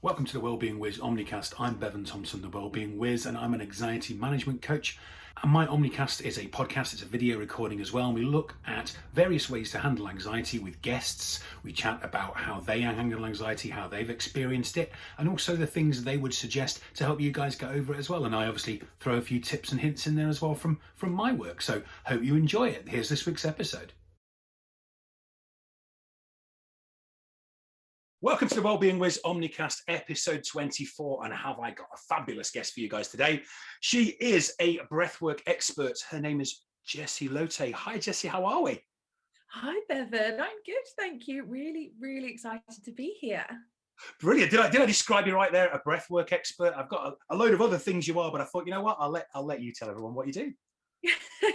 Welcome to the Wellbeing Whizz Omnicast. I'm Bevan Thompson, the Wellbeing Whizz, and I'm an anxiety management coach. And my Omnicast is a podcast, it's a video recording as well, and we look at various ways to handle anxiety with guests. We chat about how they handle anxiety, how they've experienced it, and also the things they would suggest to help you guys get over it as well. And I obviously throw a few tips and hints in there as well from my work. So hope you enjoy it. Here's this week's episode. Welcome to the Wellbeing Whizz Omnicast, episode 24, and have I got a fabulous guest for you guys today. She is a breathwork expert. Her name is Jessie Laute. Hi, Jessie, how are we? Hi, Bevan. I'm good, thank you. Really, really excited to be here. Brilliant. Did I describe you right there? A breathwork expert. I've got a load of other things you are, but I thought, you know what? I'll let you tell everyone what you do.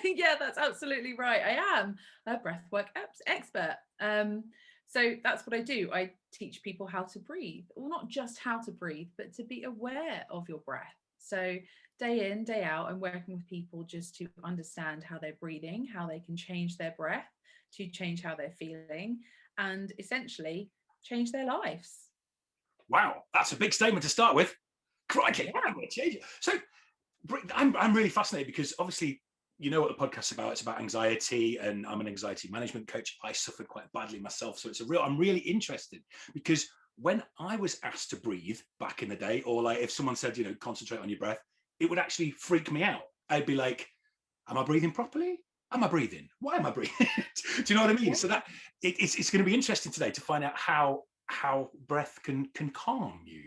Yeah, that's absolutely right. I am a breathwork expert. So that's what I do. I teach people how to breathe, or not just how to breathe, but to be aware of your breath. So day in, day out, I'm working with people just to understand how they're breathing, how they can change their breath to change how they're feeling, and essentially change their lives. Wow, that's a big statement to start with. Crikey, yeah. I'm going to change it. So I'm really fascinated because obviously, you know what the podcast's about. It's about anxiety, and I'm an anxiety management coach. I suffered quite badly myself. So I'm really interested because when I was asked to breathe back in the day, or like if someone said, concentrate on your breath, it would actually freak me out. I'd be like, am I breathing properly? Am I breathing? Why am I breathing? Do you know what I mean? Yeah. So that it's going to be interesting today to find out how breath can calm you.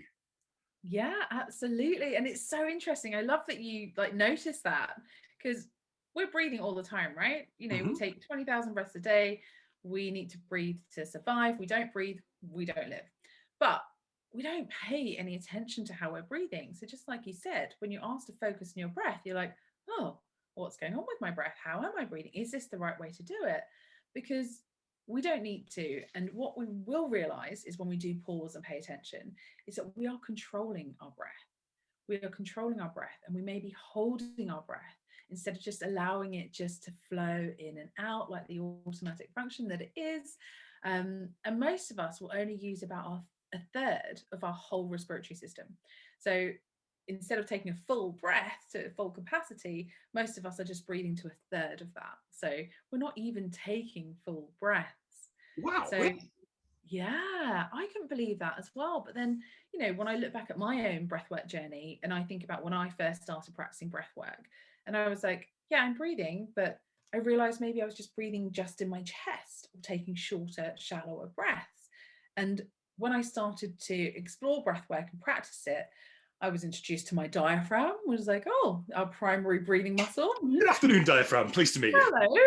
Yeah, absolutely. And it's so interesting. I love that you notice that, because we're breathing all the time, right? We take 20,000 breaths a day. We need to breathe to survive. We don't breathe, we don't live. But we don't pay any attention to how we're breathing. So just like you said, when you're asked to focus on your breath, you're like, oh, what's going on with my breath? How am I breathing? Is this the right way to do it? Because we don't need to. And what we will realize is when we do pause and pay attention, is that we are controlling our breath. We are controlling our breath, and we may be holding our breath instead of just allowing it just to flow in and out like the automatic function that it is. And most of us will only use about a third of our whole respiratory system. So instead of taking a full breath to full capacity, most of us are just breathing to a third of that. So we're not even taking full breaths. Wow. So yeah, I couldn't believe that as well. But then, when I look back at my own breathwork journey, and I think about when I first started practicing breathwork, and I was like, yeah, I'm breathing, but I realized maybe I was just breathing just in my chest, or taking shorter, shallower breaths. And when I started to explore breathwork and practice it, I was introduced to my diaphragm, was like, oh, our primary breathing muscle. Good afternoon, diaphragm. Pleased to meet you. Hello.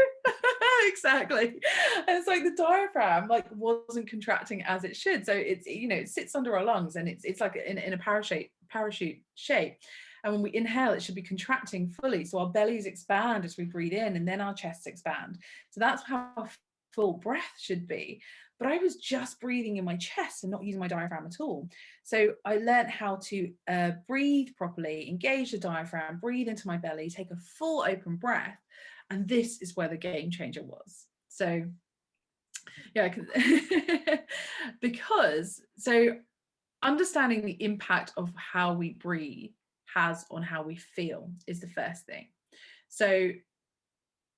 Exactly. And it's like the diaphragm wasn't contracting as it should. So it's, it sits under our lungs, and it's like in a parachute shape. And when we inhale, it should be contracting fully. So our bellies expand as we breathe in, and then our chests expand. So that's how full breath should be. But I was just breathing in my chest and not using my diaphragm at all. So I learned how to breathe properly, engage the diaphragm, breathe into my belly, take a full open breath. And this is where the game changer was. So yeah, because understanding the impact of how we breathe has on how we feel is the first thing. So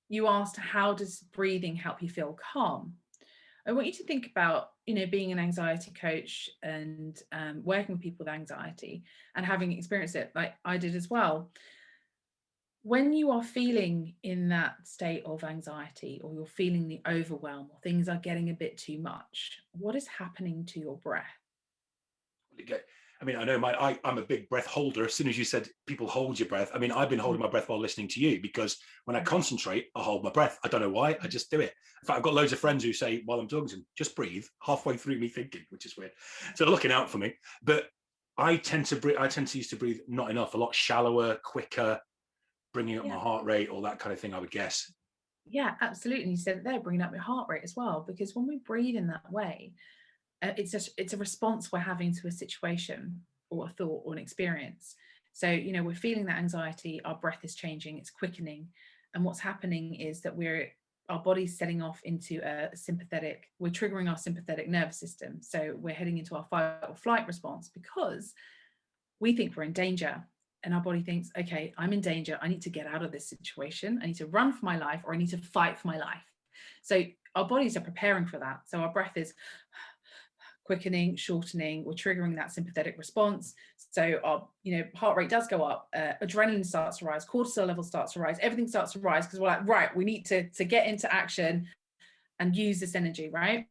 you asked, how does breathing help you feel calm? I want you to think about, being an anxiety coach and working with people with anxiety and having experienced it like I did as well. When you are feeling in that state of anxiety, or you're feeling the overwhelm, or things are getting a bit too much, what is happening to your breath? I mean, I know I'm a big breath holder. As soon as you said people hold your breath, I mean, I've been holding my breath while listening to you, because when I concentrate, I hold my breath. I don't know why, I just do it. In fact, I've got loads of friends who say while I'm talking to them, just breathe, halfway through me thinking, which is weird. So they're looking out for me. But I tend to used to breathe not enough, a lot shallower, quicker, bringing up my heart rate, all that kind of thing, I would guess. Yeah, absolutely. You said they're bringing up your heart rate as well, because when we breathe in that way, it's a response we're having to a situation or a thought or an experience. So, we're feeling that anxiety, our breath is changing, it's quickening. And what's happening is that we're our body's setting off into a sympathetic, we're triggering our sympathetic nervous system. So we're heading into our fight or flight response because we think we're in danger. And our body thinks, okay, I'm in danger. I need to get out of this situation. I need to run for my life, or I need to fight for my life. So our bodies are preparing for that. So our breath is quickening, shortening, we're triggering that sympathetic response. So our, heart rate does go up, adrenaline starts to rise, cortisol level starts to rise, everything starts to rise because we're like, right, we need to get into action and use this energy, right?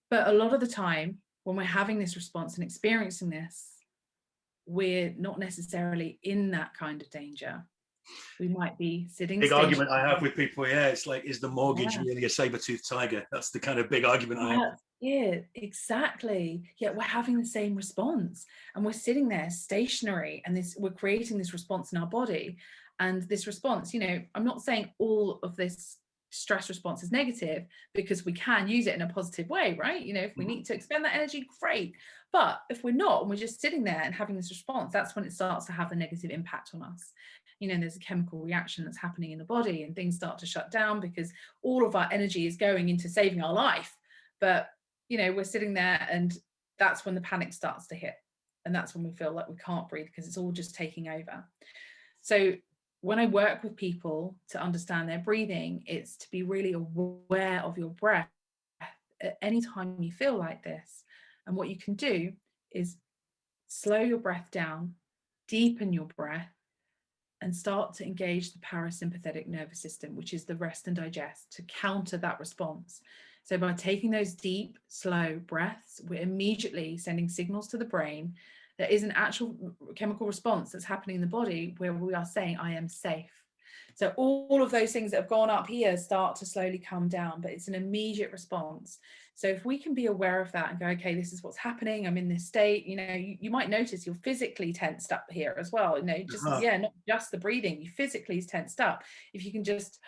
But a lot of the time when we're having this response and experiencing this, we're not necessarily in that kind of danger. We might be sitting. Big argument I have with people, it's like, is the mortgage really a saber-toothed tiger? That's the kind of big argument I have. Yeah, exactly. Yet we're having the same response, and we're sitting there stationary, and we're creating this response in our body. And this response, I'm not saying all of this stress response is negative, because we can use it in a positive way, right? If we need to expend that energy, great. But if we're not, and we're just sitting there and having this response, that's when it starts to have a negative impact on us. There's a chemical reaction that's happening in the body, and things start to shut down because all of our energy is going into saving our life. But we're sitting there, and that's when the panic starts to hit, and that's when we feel like we can't breathe because it's all just taking over. So when I work with people to understand their breathing, it's to be really aware of your breath at any time you feel like this. And what you can do is slow your breath down, deepen your breath, and start to engage the parasympathetic nervous system, which is the rest and digest, to counter that response. So by taking those deep, slow breaths, we're immediately sending signals to the brain. There is an actual chemical response that's happening in the body where we are saying, I am safe. So all of those things that have gone up here start to slowly come down, but it's an immediate response. So if we can be aware of that and go, okay, this is what's happening, I'm in this state, you might notice you're physically tensed up here as well, not just the breathing, you physically is tensed up. If you can just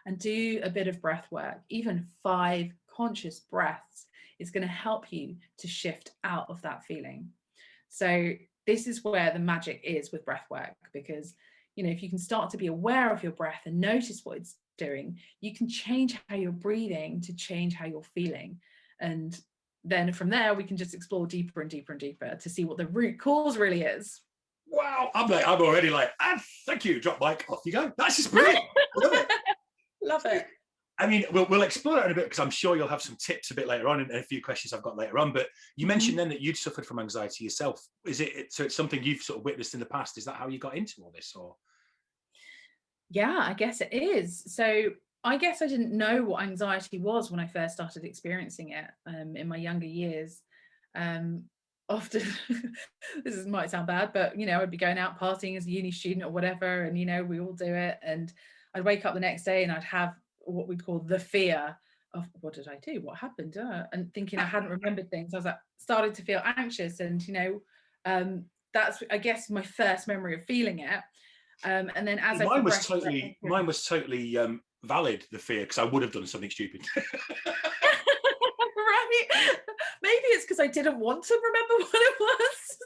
and do a bit of breath work, even 5 conscious breaths is going to help you to shift out of that feeling. So this is where the magic is with breath work, because if you can start to be aware of your breath and notice what it's doing, you can change how you're breathing to change how you're feeling. And then from there we can just explore deeper and deeper and deeper to see what the root cause really is. Wow, I'm already like, thank you, drop mic, off you go. That's just brilliant. Love it. Love it. I mean, we'll explore that in a bit, because I'm sure you'll have some tips a bit later on, and a few questions I've got later on. But you mentioned then that you'd suffered from anxiety yourself. So it's something you've sort of witnessed in the past. Is that how you got into all this, or? Yeah, I guess it is. So I guess I didn't know what anxiety was when I first started experiencing it in my younger years. Often, this might sound bad, but I'd be going out partying as a uni student or whatever, and we all do it, and I'd wake up the next day and I'd have what we'd call the fear of, what did I do? What happened? And thinking I hadn't remembered things. I was started to feel anxious, and that's, I guess, my first memory of feeling it. And then as mine was totally valid, the fear, because I would have done something stupid. Right? Maybe it's because I didn't want to remember what it was.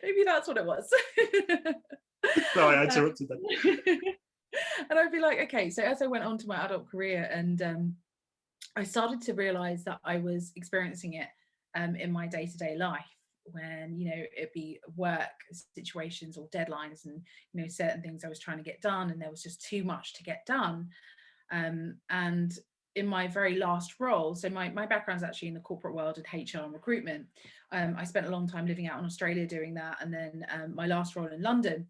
Maybe that's what it was. Sorry, I interrupted that. And I'd be like, okay, so as I went on to my adult career, and I started to realize that I was experiencing it in my day-to-day life, when it'd be work situations or deadlines, and certain things I was trying to get done, and there was just too much to get done. And in my very last role, so my background's actually in the corporate world in HR and recruitment. I spent a long time living out in Australia doing that, and then my last role in London,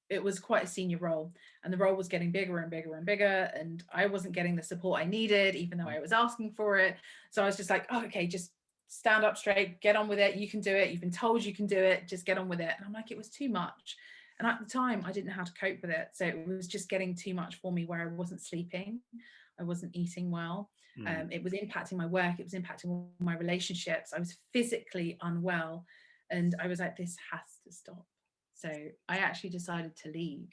it was quite a senior role, and the role was getting bigger and bigger and bigger, and I wasn't getting the support I needed, even though I was asking for it. So I was just like, oh, okay, just stand up straight, get on with it, you can do it, you've been told you can do it, just get on with it. And I'm like, it was too much, and at the time I didn't know how to cope with it, so it was just getting too much for me, where I wasn't sleeping, I wasn't eating well. It was impacting my work, it was impacting my relationships, I was physically unwell, and I was like, this has to stop. So I actually decided to leave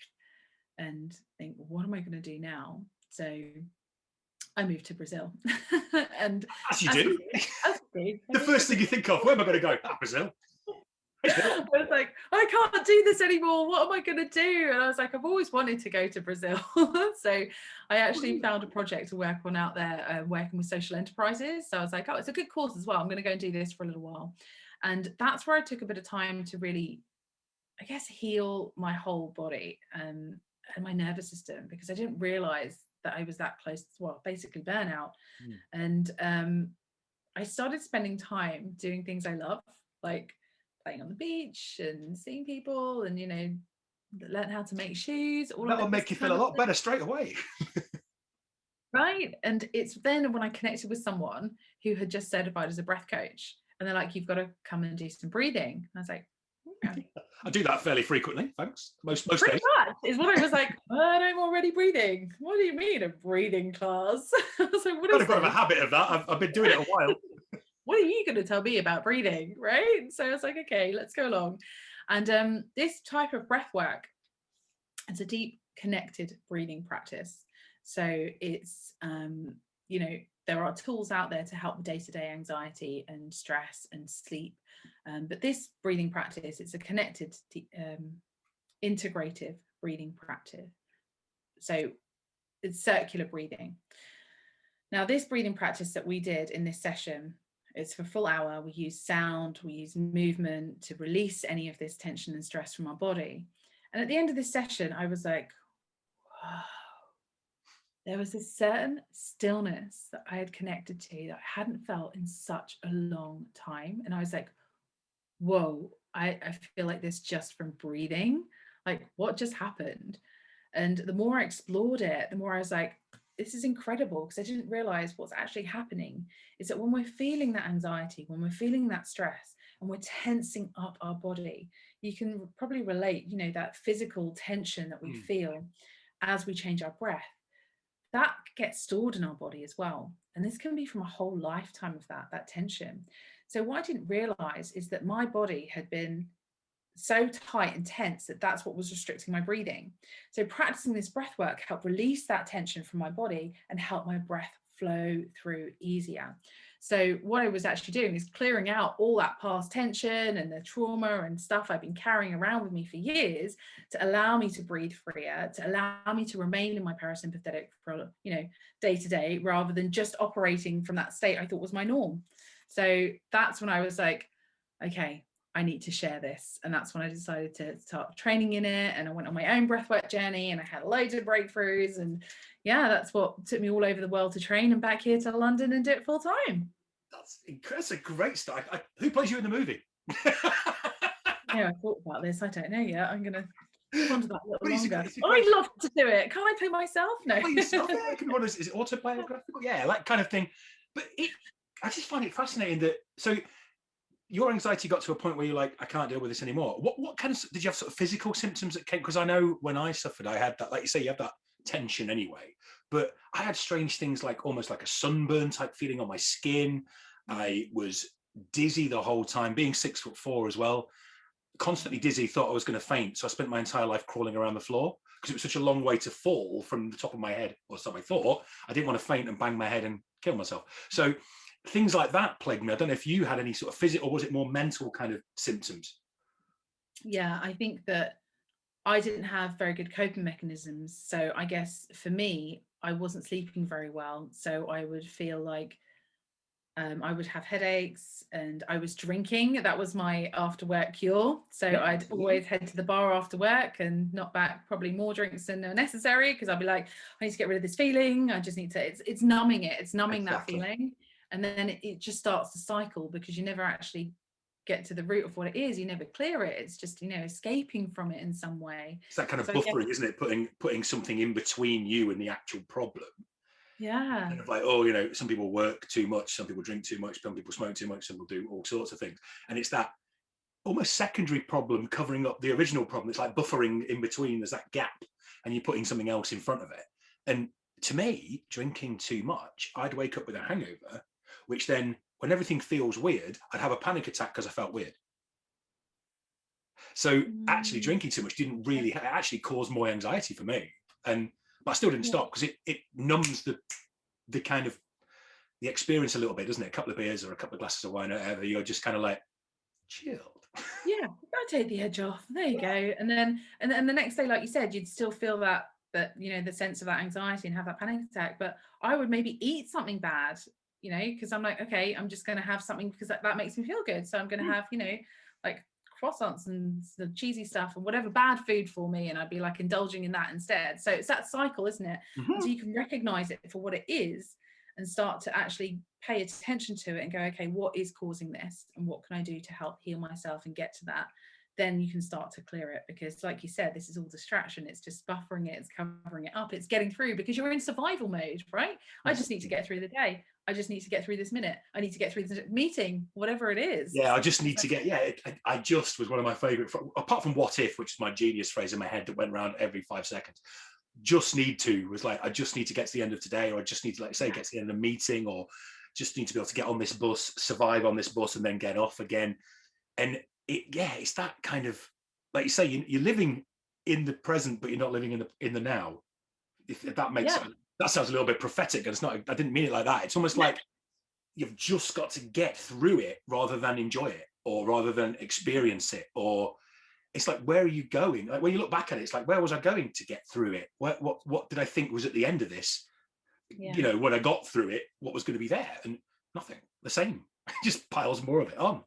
and think, what am I going to do now? So I moved to Brazil. And as you do. The first thing you think of, where am I going to go? Brazil. I was like, I can't do this anymore. What am I going to do? And I was like, I've always wanted to go to Brazil. So I actually found a project to work on out there, working with social enterprises. So I was like, oh, it's a good course as well. I'm going to go and do this for a little while. And that's where I took a bit of time to really, I guess, heal my whole body and my nervous system, because I didn't realize that I was that close to, well, basically burnout. And I started spending time doing things I love, like playing on the beach and seeing people, and learn how to make shoes. That'll make you feel a lot better straight away. Right. And it's then when I connected with someone who had just certified as a breath coach, and they're like, you've got to come and do some breathing. And I was like, yeah. I do that fairly frequently, thanks. Most Pretty days. much is what I was like, but I'm already breathing. What do you mean a breathing class? I was like, what is I've got a habit of that. I've been doing it a while. What are you going to tell me about breathing, right? So I was like, okay, let's go along. And this type of breath work, it's a deep connected breathing practice. So it's, there are tools out there to help with day-to-day anxiety and stress and sleep. But this breathing practice, it's a connected, integrative breathing practice. So it's circular breathing. Now, this breathing practice that we did in this session, it's for a full hour. We use sound, we use movement to release any of this tension and stress from our body. And at the end of this session, I was like, wow. There was this certain stillness that I had connected to that I hadn't felt in such a long time. And I was like, whoa, I feel like this just from breathing. Like, what just happened? And the more I explored it, the more I was like, this is incredible, because I didn't realize what's actually happening is that when we're feeling that anxiety, when we're feeling that stress, and we're tensing up our body, you can probably relate, that physical tension that we feel as we change our breath, that gets stored in our body as well. And this can be from a whole lifetime of that tension. So what I didn't realize is that my body had been so tight and tense that that's what was restricting my breathing. So practicing this breath work helped release that tension from my body and help my breath flow through easier. So what I was actually doing is clearing out all that past tension and the trauma and stuff I've been carrying around with me for years to allow me to breathe freer, to allow me to remain in my parasympathetic for, day to day, rather than just operating from that state I thought was my norm. So that's when I was like, okay, I need to share this. And that's when I decided to start training in it. And I went on my own breathwork journey, and I had loads of breakthroughs. And yeah, that's what took me all over the world to train and back here to London and do it full time. That's a great start. Who plays you in the movie? Yeah, I thought about this. I don't know yet. I'm going to ponder that a little longer. I'd love to do it. Can't I play myself? No. Play yourself? Yeah, it can be one of those, is it autobiographical? Yeah, that kind of thing. But I just find it fascinating that, so your anxiety got to a point where you're like, I can't deal with this anymore. What kind of, did you have sort of physical symptoms that came? Because I know when I suffered, I had that, like you say, you have that tension anyway. But I had strange things like almost like a sunburn type feeling on my skin. I was dizzy the whole time, being 6'4" as well. Constantly dizzy, thought I was going to faint. So I spent my entire life crawling around the floor because it was such a long way to fall from the top of my head, or so I thought. I didn't want to faint and bang my head and kill myself. So things like that plagued me. I don't know if you had any sort of physical, or was it more mental kind of symptoms? Yeah, I think that I didn't have very good coping mechanisms. So I guess for me, I wasn't sleeping very well. So I would feel like I would have headaches, and I was drinking. That was my after work cure. So I'd always head to the bar after work and knock back probably more drinks than necessary, because I'd be like, I need to get rid of this feeling. I just need to, it's numbing it. It's numbing that feeling. And then it just starts to cycle, because you never actually get to the root of what it is. You never clear it. It's just, escaping from it in some way. It's that kind of buffering, isn't it? Putting something in between you and the actual problem. Yeah. Kind of like, some people work too much, some people drink too much, some people smoke too much, some people do all sorts of things. And it's that almost secondary problem covering up the original problem. It's like buffering in between. There's that gap, and you're putting something else in front of it. And to me, drinking too much, I'd wake up with a hangover, which then, when everything feels weird, I'd have a panic attack because I felt weird. So actually drinking too much didn't really actually cause more anxiety for me. But I still didn't stop, because it numbs the kind of the experience a little bit, doesn't it? A couple of beers or a couple of glasses of wine or whatever, you're just kind of like chilled. Yeah, I'll take the edge off. There you go. And then and the next day, like you said, you'd still feel that the sense of that anxiety and have that panic attack. But I would maybe eat something bad, because I'm like, okay, I'm just going to have something because that makes me feel good. So I'm going to have, like croissants and the cheesy stuff and whatever bad food for me, and I'd be like indulging in that instead. So it's that cycle, isn't it? Until you can recognize it for what it is and start to actually pay attention to it and go, okay, what is causing this and what can I do to help heal myself and get to that? Then you can start to clear it, because like you said, this is all distraction. It's just buffering it, it's covering it up, it's getting through because you're in survival mode, right? I just need to get through the day. I just need to get through this minute. I need to get through this meeting, whatever it is. Yeah, I just need to get, I just was one of my favorite, apart from what if, which is my genius phrase in my head that went around every 5 seconds. Just need to was like, I just need to get to the end of today, or I just need to, like say, get to the end of a meeting, or just need to be able to get on this bus, survive on this bus, and then get off again. And it's that kind of, like you say, you're living in the present, but you're not living in the now. If that makes sense. That sounds a little bit prophetic, and it's not. I didn't mean it like that. It's almost like you've just got to get through it rather than enjoy it, or rather than experience it, or it's like, where are you going? Like when you look back at it, it's like, where was I going to get through it? What did I think was at the end of this? When I got through it, what was going to be there? And nothing. The same. Just piles more of it on.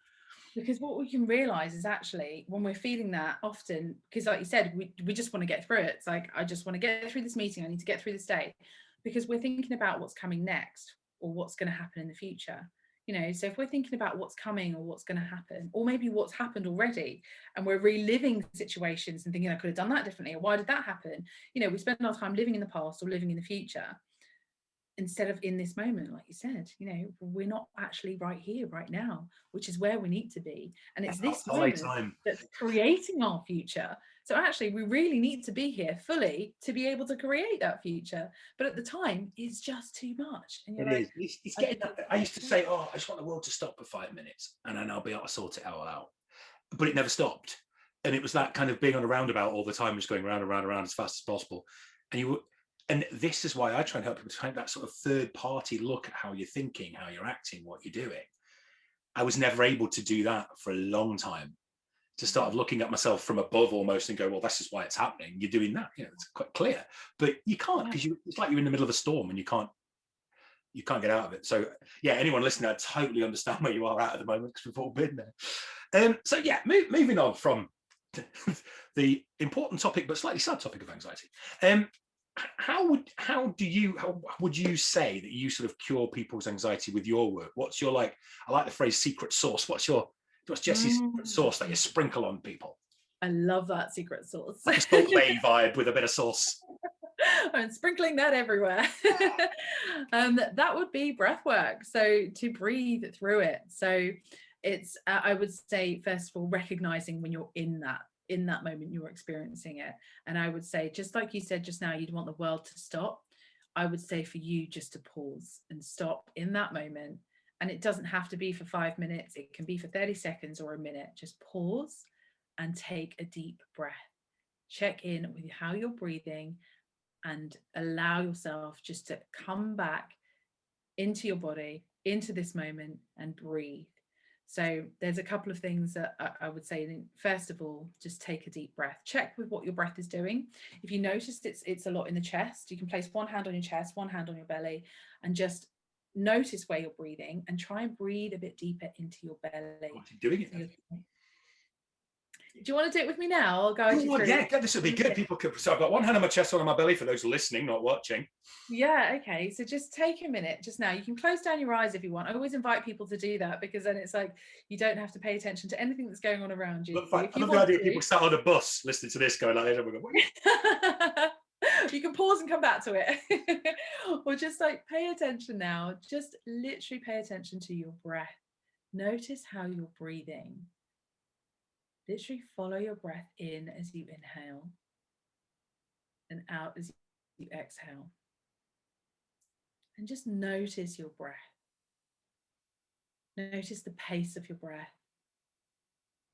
Because what we can realize is actually when we're feeling that often, because like you said, we just want to get through it. It's like, I just want to get through this meeting. I need to get through this day, because we're thinking about what's coming next or what's going to happen in the future. So if we're thinking about what's coming or what's going to happen, or maybe what's happened already, and we're reliving situations and thinking, I could have done that differently, or why did that happen? We spend our time living in the past or living in the future, instead of in this moment. Like you said, we're not actually right here, right now, which is where we need to be. And it's this moment that's creating our future. So actually, we really need to be here fully to be able to create that future. But at the time, it's just too much. And you're It's getting that. I used to say, I just want the world to stop for 5 minutes, and then I'll be able to sort it all out. But it never stopped. And it was that kind of being on a roundabout all the time, just going round and round and round as fast as possible. And this is why I try and help people to take that sort of third party look at how you're thinking, how you're acting, what you're doing. I was never able to do that for a long time, to start looking at myself from above almost and go, well, this is why it's happening. You're doing that. It's quite clear, but you can't, because it's like you're in the middle of a storm and you can't get out of it. So yeah, anyone listening, I totally understand where you are at the moment, because we've all been there. So yeah, moving on from the important topic, but slightly sad topic of anxiety. How would you say that you sort of cure people's anxiety with your work? What's your, I like the phrase secret sauce. What's Jessie's secret sauce that you sprinkle on people? I love that secret sauce. Like a Salt Bae vibe with a bit of sauce. I'm sprinkling that everywhere. That would be breath work. So to breathe through it. So it's, I would say, first of all, recognizing when you're in that moment, you're experiencing it. And I would say, just like you said just now, you'd want the world to stop. I would say for you just to pause and stop in that moment. And it doesn't have to be for 5 minutes. It can be for 30 seconds or a minute. Just pause and take a deep breath. Check in with how you're breathing and allow yourself just to come back into your body, into this moment, and breathe. So there's a couple of things that I would say. First of all, just take a deep breath. Check with what your breath is doing. If you noticed it's a lot in the chest, you can place one hand on your chest, one hand on your belly, and just notice where you're breathing and try and breathe a bit deeper into your belly. What are you doing it? Do you want to do it with me now? I'll guide you through. Yeah, this would be good. People could. So I've got one hand on my chest, one on my belly for those listening, not watching. Yeah, okay. So just take a minute just now. You can close down your eyes if you want. I always invite people to do that, because then it's like you don't have to pay attention to anything that's going on around you. I love the idea of people sat on a bus listening to this going like this. You can pause and come back to it. Or just pay attention now. Just literally pay attention to your breath. Notice how you're breathing. Literally follow your breath in as you inhale and out as you exhale. And just notice your breath. Notice the pace of your breath.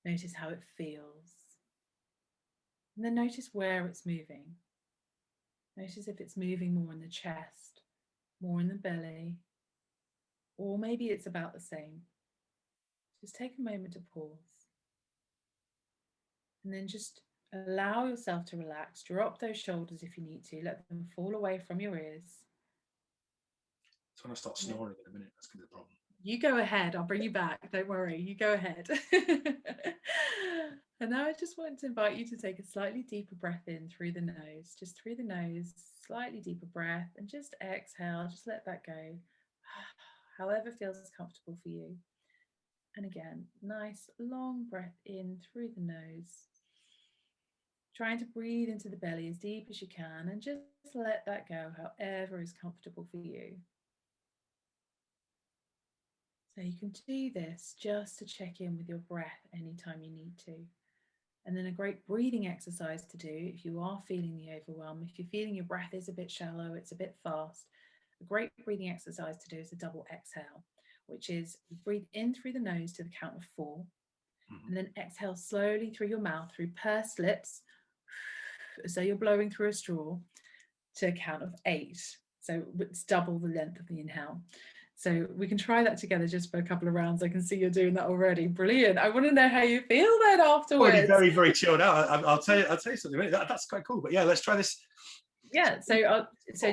Notice how it feels. And then notice where it's moving. Notice if it's moving more in the chest, more in the belly, or maybe it's about the same. Just take a moment to pause. And then just allow yourself to relax. Drop those shoulders if you need to. Let them fall away from your ears. So when I start snoring in a minute, that's going to be the problem. You go ahead. I'll bring you back. Don't worry. You go ahead. And now I just want to invite you to take a slightly deeper breath in through the nose. Just through the nose, slightly deeper breath, and just exhale. Just let that go. However feels comfortable for you. And again, nice long breath in through the nose. Trying to breathe into the belly as deep as you can, and just let that go however is comfortable for you. So you can do this just to check in with your breath anytime you need to. And then a great breathing exercise to do if you are feeling the overwhelm, if you're feeling your breath is a bit shallow, it's a bit fast, a great breathing exercise to do is a double exhale, which is breathe in through the nose to the count of 4, and then exhale slowly through your mouth, through pursed lips, as though you're blowing through a straw, to a count of 8. So it's double the length of the inhale. So we can try that together just for a couple of rounds. I can see you're doing that already. Brilliant. I want to know how you feel then afterwards. Already very, very chilled out. I'll tell you something. That's quite cool. But yeah, let's try this. Yeah. So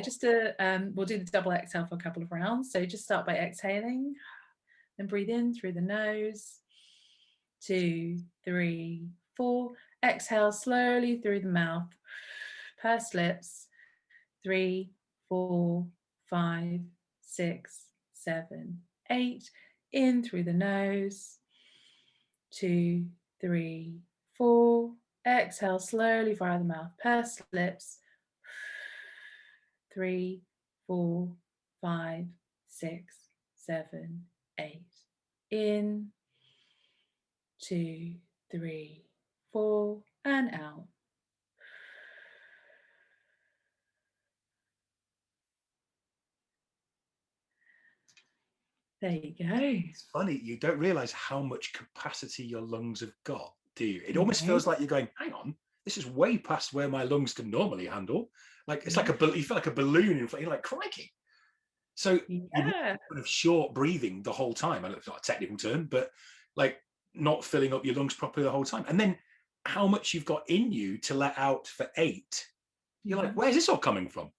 just to we'll do the double exhale for a couple of rounds. So just start by exhaling, and breathe in through the nose. 2, 3, 4. Exhale slowly through the mouth. Pursed lips. 3, 4, 5, 6, 7, 8. In through the nose. 2, 3, 4. Exhale slowly via the mouth. Pursed lips. 3, 4, 5, 6, 7, 8. In. 2, 3, 4, and out. There you go. It's funny, you don't realize how much capacity your lungs have got, do you? It almost feels like you're going, hang on, this is way past where my lungs can normally handle. Like it's like you feel like a balloon inflating, you're like, crikey. So you're kind of short breathing the whole time. I know it's not a technical term, but like not filling up your lungs properly the whole time. And then how much you've got in you to let out for 8. You're like, where's this all coming from?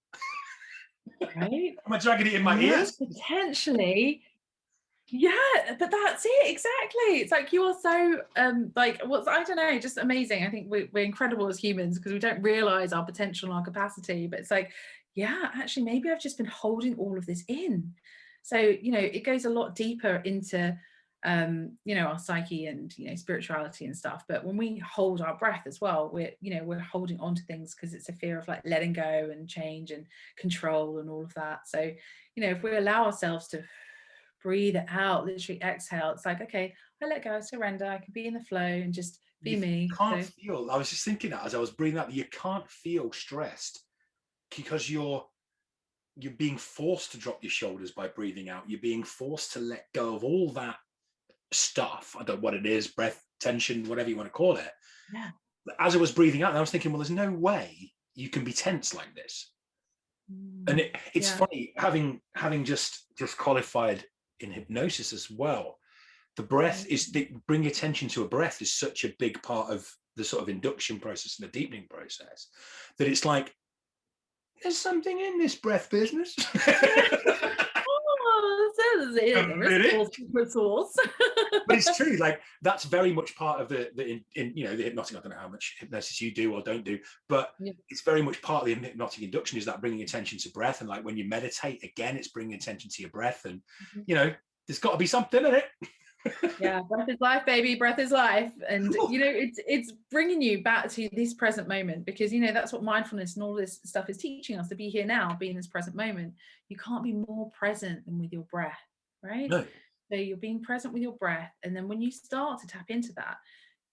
Right? Am I dragging it in my ears? Potentially. Yeah, but that's it, exactly. It's like you are so I don't know, just amazing. I think we're incredible as humans because we don't realize our potential and our capacity, but it's like, yeah, actually maybe I've just been holding all of this in. So it goes a lot deeper into our psyche and spirituality and stuff. But when we hold our breath as well, we're holding on to things because it's a fear of like letting go and change and control and all of that. So if we allow ourselves to breathe it out, literally exhale, it's like, okay, I let go, I surrender, I can be in the flow and just be me. I was just thinking that as I was breathing out, you can't feel stressed because you're being forced to drop your shoulders by breathing out. You're being forced to let go of all that stuff. I don't know what it is, breath, tension, whatever you want to call it. Yeah. As I was breathing out, I was thinking, well, there's no way you can be tense like this. And it's funny, having just qualified in hypnosis as well, the breath bring attention to a breath is such a big part of the sort of induction process and the deepening process that it's like there's something in this breath business. But it's true, like that's very much part of the hypnotic. I don't know how much hypnosis you do or don't do, but it's very much part of the hypnotic induction is that bringing attention to breath. And like when you meditate, again, it's bringing attention to your breath, and there's got to be something in it. Yeah, breath is life, baby. Breath is life. And it's bringing you back to this present moment, because that's what mindfulness and all this stuff is teaching us, to be here now, be in this present moment. You can't be more present than with your breath, right? No. So you're being present with your breath, and then when you start to tap into that,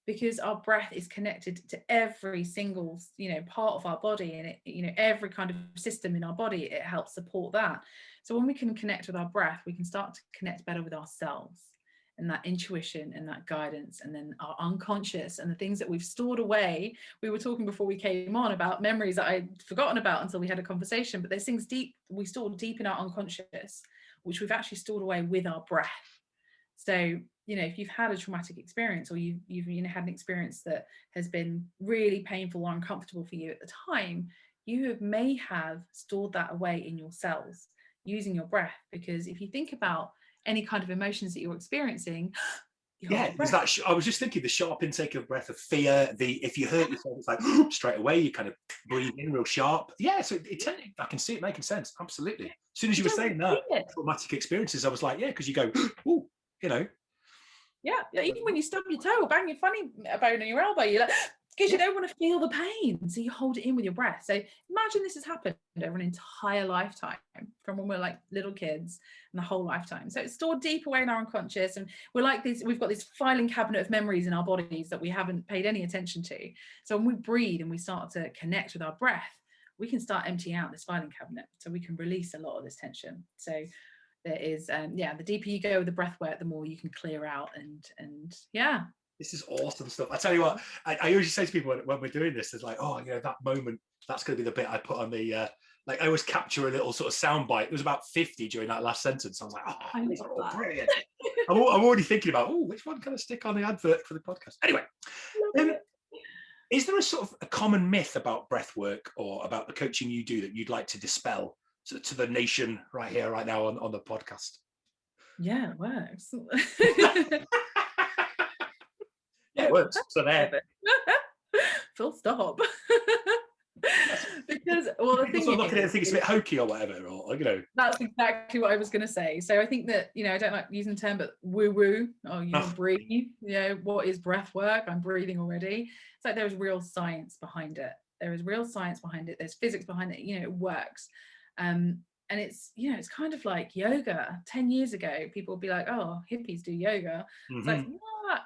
because our breath is connected to every single part of our body, and it every kind of system in our body, it helps support that. So when we can connect with our breath, we can start to connect better with ourselves, and that intuition and that guidance, and then our unconscious and the things that we've stored away. We were talking before we came on about memories that I'd forgotten about until we had a conversation, but there's things we store deep in our unconscious, which we've actually stored away with our breath. So if you've had a traumatic experience, or you've had an experience that has been really painful or uncomfortable for you at the time, you may have stored that away in your cells using your breath. Because if you think about any kind of emotions that you're experiencing, there's that. I was just thinking the sharp intake of breath of fear. If you hurt yourself, it's like straight away you kind of breathe in real sharp. Yeah, so I can see it making sense. Absolutely. As soon as you were saying that traumatic experiences, I was like, yeah, because you go, oh, Yeah, even when you stub your toe or bang your funny bone on your elbow, you're like, because you don't want to feel the pain, so you hold it in with your breath. So imagine this has happened over an entire lifetime, from when we're like little kids, and the whole lifetime. So it's stored deep away in our unconscious, and we're like this. We've got this filing cabinet of memories in our bodies that we haven't paid any attention to. So when we breathe and we start to connect with our breath, we can start emptying out this filing cabinet, so we can release a lot of this tension. So there is, the deeper you go with the breath work, the more you can clear out, and yeah. This is awesome stuff. I tell you what, I usually say to people when we're doing this, it's like, oh, that moment, that's going to be the bit I put on the, like I always capture a little sort of sound bite. It was about 50 during that last sentence. I was like, oh, these are all brilliant. I'm already thinking about, which one can I stick on the advert for the podcast? Anyway, is there a sort of a common myth about breath work or about the coaching you do that you'd like to dispel to the nation right here, right now on the podcast? Yeah, it works. Yeah, it works. So there. Full stop. Because the thing is, look at it and think it's a bit hokey or whatever, or that's exactly what I was going to say. So I think that I don't like using the term, but woo, or breathe. What is breath work? I'm breathing already. It's like there's real science behind it. There is real science behind it. There's physics behind it. It works. And it's it's kind of like yoga. 10 years ago, people would be like, oh, hippies do yoga. Mm-hmm. It's like,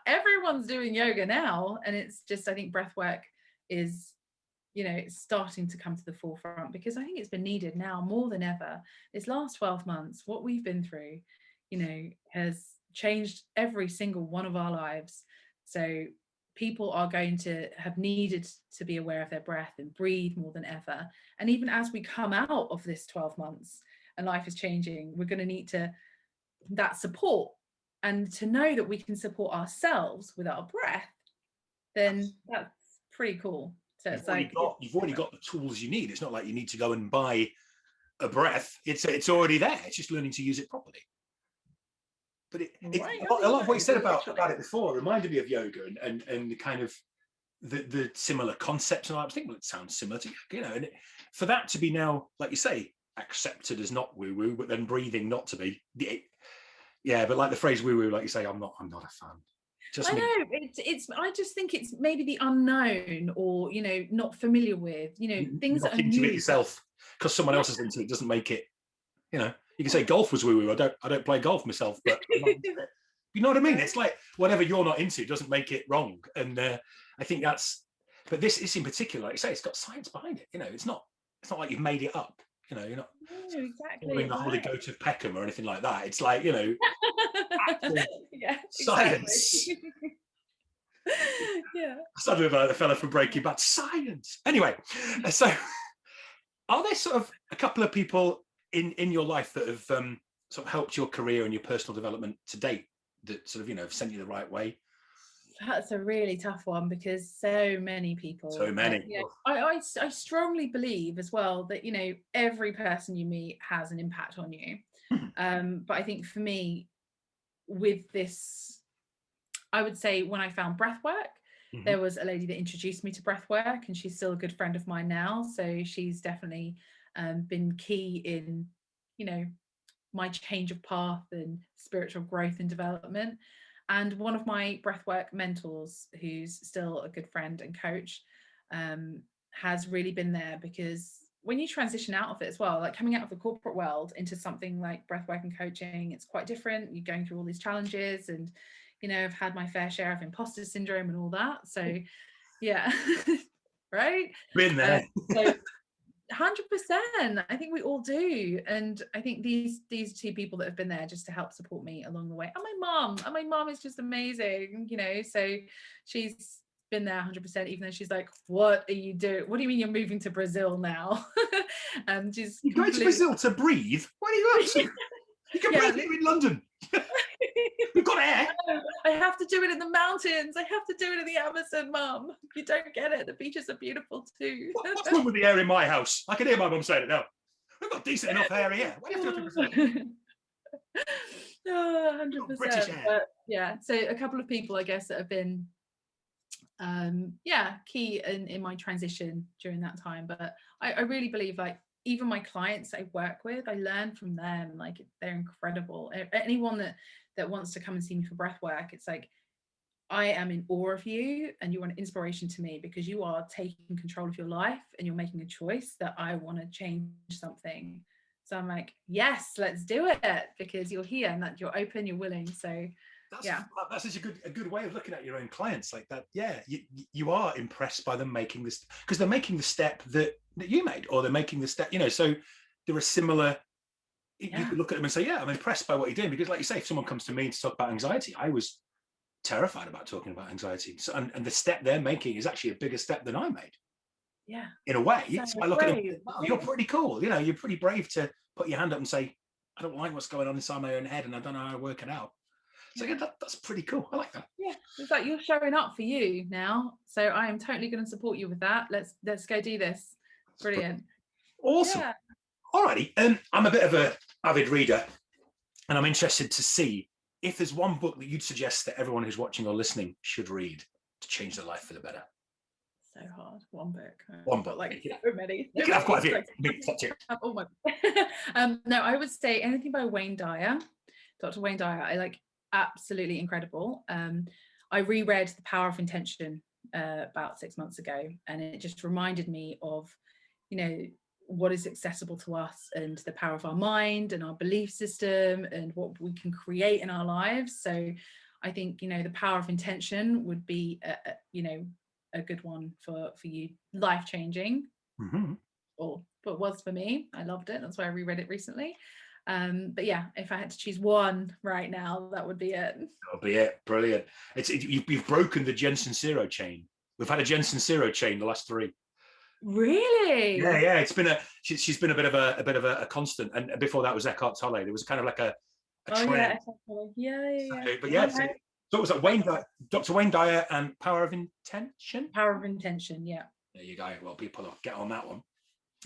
everyone's doing yoga now. And it's just, I think breath work is it's starting to come to the forefront, because I think it's been needed now more than ever. This last 12 months, what we've been through has changed every single one of our lives. So people are going to have needed to be aware of their breath and breathe more than ever. And even as we come out of this 12 months and life is changing, we're going to need that support, and to know that we can support ourselves with our breath, then that's pretty cool. So you've already got the tools you need. It's not like you need to go and buy a breath. It's already there. It's just learning to use it properly. But a lot of what you said about it before reminded me of yoga and the kind of the similar concepts. And I was thinking, well, it sounds similar to and for that to be now, like you say, accepted as not woo woo, but then breathing not to be. But like the phrase woo woo, like you say, I'm not a fan. I know I just think it's maybe the unknown, or not familiar with things that are into new. it yourself because someone else is into it doesn't make it. You can say golf was woo woo. I don't play golf myself, but you know what I mean. It's like whatever you're not into doesn't make it wrong, and I think that's. But this in particular, like you say, it's got science behind it. It's not like you've made it up. You're not following the Holy Goat of Peckham or anything like that. It's like science. Yeah. I started with the fella from Breaking Bad. Science. Anyway, so are there sort of a couple of people in your life that have sort of helped your career and your personal development to date that sort of have sent you the right way? That's a really tough one, because so many people. I strongly believe as well that every person you meet has an impact on you. But I think for me, with this, I would say when I found breath work, there was a lady that introduced me to breath work, and she's still a good friend of mine now. So she's definitely been key in my change of path and spiritual growth and development. And one of my breathwork mentors, who's still a good friend and coach, has really been there, because when you transition out of it as well, like coming out of the corporate world into something like breathwork and coaching, it's quite different. You're going through all these challenges, and I've had my fair share of imposter syndrome and all that. So yeah, right? Been there. So 100%. I think we all do, and I think these two people that have been there just to help support me along the way, and my mom is just amazing, so she's been there 100%, even though she's like, what are you doing? What do you mean you're moving to Brazil now? And she's going to Brazil to breathe? What are you up to? You can breathe here in London. We've got air. I have to do it in the mountains. I have to do it in the Amazon, Mum. You don't get it. The beaches are beautiful too. What's wrong with the air in my house? I can hear my mum saying it now. We've got decent enough air here. Why do you have to have 2%? Oh, 100%. British air. But yeah, so a couple of people, I guess, that have been key in my transition during that time. But I really believe, like, even my clients I work with, I learn from them. Like, they're incredible. Anyone that wants to come and see me for breath work, it's like, I am in awe of you and you are an inspiration to me, because you are taking control of your life and you're making a choice that I want to change something. So I'm like, yes, let's do it, because you're here and that you're open, you're willing. So that's such a good way of looking at your own clients like that. Yeah, you are impressed by them making this, because they're making the step that you made, or they're making the step, so there are similar. You could look at them and say, yeah, I'm impressed by what you're doing, because like you say, if someone comes to me to talk about anxiety, I was terrified about talking about anxiety. So, and the step they're making is actually a bigger step than I made. Yeah. In a way. So I look at them, oh, you're pretty cool. You're pretty brave to put your hand up and say, I don't like what's going on inside my own head and I don't know how to work it out. So yeah, that's pretty cool. I like that. Yeah, it's like you're showing up for you now. So I am totally going to support you with that. Let's go do this. Brilliant. Awesome. Yeah. Alrighty. I'm a bit of an avid reader, and I'm interested to see if there's one book that you'd suggest that everyone who's watching or listening should read to change their life for the better. So hard. One book. One book. Like so many. You can have quite a few. Oh my. No, I would say anything by Wayne Dyer. Dr. Wayne Dyer. I like, absolutely incredible. I reread The Power of Intention about 6 months ago, and it just reminded me of, what is accessible to us and the power of our mind and our belief system and what we can create in our lives. So I think, The Power of Intention would be a good one for you, life-changing. Mm-hmm. But was for me. I loved it. That's why I reread it recently. But yeah, if I had to choose one right now, that would be it. That'll be it. Brilliant. You've broken the Jensen Zero chain. We've had a Jensen Zero chain the last 3. Really? Yeah. It's been she's been a bit of a constant, and before that was Eckhart Tolle. There was kind of like a trend. Yeah. But yeah, so it was like Dr. Wayne Dyer and Power of Intention. Power of Intention. Yeah. There you go. Well, people will get on that one.